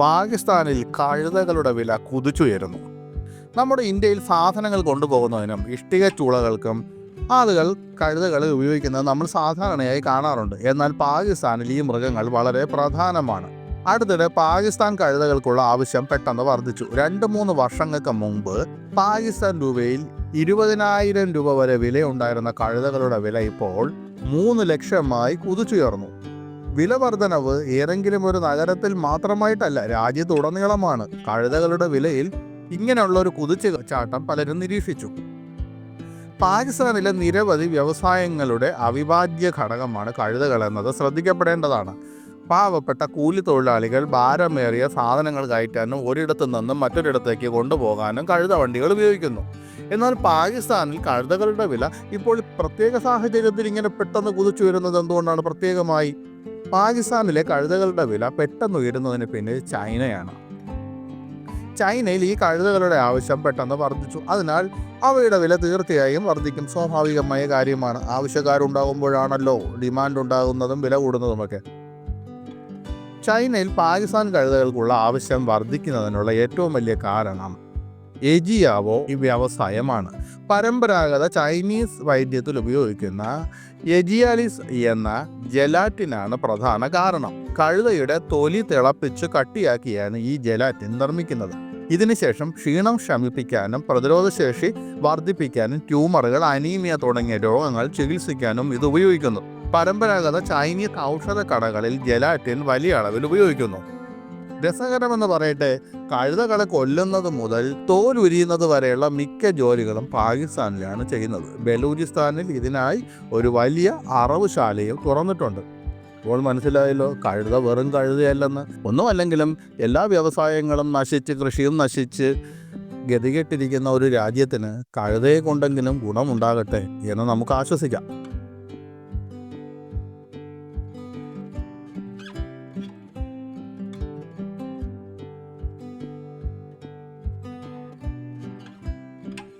പാകിസ്ഥാനിൽ കഴുതകളുടെ വില കുതിച്ചുയരുന്നു. നമ്മുടെ ഇന്ത്യയിൽ സാധനങ്ങൾ കൊണ്ടുപോകുന്നതിനും ഇഷ്ടിക ചൂളകൾക്കും ആളുകൾ കഴുതകളെ ഉപയോഗിക്കുന്നത് നമ്മൾ സാധാരണയായി കാണാറുണ്ട്. എന്നാൽ പാകിസ്ഥാനിൽ ഈ മൃഗങ്ങൾ വളരെ പ്രധാനമാണ്. അടുത്തിടെ പാകിസ്ഥാൻ കഴുതകൾക്കുള്ള ആവശ്യം പെട്ടെന്ന് വർദ്ധിച്ചു. 2-3 വർഷങ്ങൾക്ക് മുമ്പ് പാകിസ്ഥാൻ രൂപയിൽ 20,000 രൂപ വരെ വിലയുണ്ടായിരുന്ന കഴുതകളുടെ വില ഇപ്പോൾ 3 ലക്ഷമായി കുതിച്ചുയർന്നു. വില വർധനവ് ഏതെങ്കിലും ഒരു നഗരത്തിൽ മാത്രമായിട്ടല്ല, രാജ്യത്തുടനീളമാണ്. കഴുതകളുടെ വിലയിൽ ഇങ്ങനെയുള്ള ഒരു കുതിച്ചുചാട്ടം പലരും നിരീക്ഷിച്ചു. പാകിസ്ഥാനിലെ നിരവധി വ്യവസായങ്ങളുടെ അവിഭാജ്യ ഘടകമാണ് കഴുതകൾ എന്നത് ശ്രദ്ധിക്കപ്പെടേണ്ടതാണ്. പാവപ്പെട്ട കൂലി തൊഴിലാളികൾ ഭാരമേറിയ സാധനങ്ങൾ കയറ്റാനും ഒരിടത്തു നിന്നും മറ്റൊരിടത്തേക്ക് കൊണ്ടുപോകാനും കഴുത വണ്ടികൾ ഉപയോഗിക്കുന്നു. എന്നാൽ പാകിസ്ഥാനിൽ കഴുതകളുടെ വില ഇപ്പോൾ പ്രത്യേക സാഹചര്യത്തിൽ ഇങ്ങനെ പെട്ടെന്ന് കുതിച്ചു വരുന്നത് എന്തുകൊണ്ടാണ്? പ്രത്യേകമായി പാകിസ്ഥാനിലെ കഴുതകളുടെ വില പെട്ടെന്ന് ഉയരുന്നതിന് പിന്നിൽ ചൈനയാണ്. ചൈനയിൽ ഈ കഴുതകളുടെ ആവശ്യം പെട്ടെന്ന് വർദ്ധിച്ചു. അതിനാൽ അവയുടെ വില തീർച്ചയായും വർദ്ധിക്കും. സ്വാഭാവികമായ കാര്യമാണ്. ആവശ്യക്കാരുണ്ടാകുമ്പോഴാണല്ലോ ഡിമാൻഡ് ഉണ്ടാകുന്നതും വില കൂടുന്നതുമൊക്കെ. ചൈനയിൽ പാകിസ്ഥാൻ കഴുതകൾക്കുള്ള ആവശ്യം വർദ്ധിക്കുന്നതിനുള്ള ഏറ്റവും വലിയ കാരണം എജിയാവോ ഈ വ്യവസായമാണ്. പരമ്പരാഗത ചൈനീസ് വൈദ്യത്തിൽ ഉപയോഗിക്കുന്ന എജിയാലിസ് എന്ന ജെലാറ്റിനാണ് പ്രധാന കാരണം. കഴുതയുടെ തൊലി തിളപ്പിച്ച് കട്ടിയാക്കിയാണ് ഈ ജെലാറ്റിൻ നിർമ്മിക്കുന്നത്. ഇതിനുശേഷം ക്ഷീണം ശമിപ്പിക്കാനും പ്രതിരോധശേഷി വർദ്ധിപ്പിക്കാനും ട്യൂമറുകൾ, അനീമിയ തുടങ്ങിയ രോഗങ്ങൾ ചികിത്സിക്കാനും ഇത് ഉപയോഗിക്കുന്നു. പരമ്പരാഗത ചൈനീസ് ഔഷധ കടകളിൽ ജെലാറ്റിൻ വലിയ അളവിൽ ഉപയോഗിക്കുന്നു. രസകരമെന്ന് പറയട്ടെ, കഴുതകളെ കൊല്ലുന്നത് മുതൽ തോൽ ഉരിയുന്നത് വരെയുള്ള മിക്ക ജോലികളും പാകിസ്ഥാനിലാണ് ചെയ്യുന്നത്. ബലൂചിസ്ഥാനിൽ ഇതിനായി ഒരു വലിയ അറവുശാലയും തുറന്നിട്ടുണ്ട്. ഇപ്പോൾ മനസ്സിലായല്ലോ, കഴുത വെറും കഴുതയല്ലെന്ന്. ഒന്നുമല്ലെങ്കിലും എല്ലാ വ്യവസായങ്ങളും നശിച്ച് കൃഷിയും നശിച്ച് ഗതികെട്ടിരിക്കുന്ന ഒരു രാജ്യത്തിന് കഴുതയെ കൊണ്ടെങ്കിലും ഗുണമുണ്ടാകട്ടെ എന്ന് നമുക്ക് ആശ്വസിക്കാം.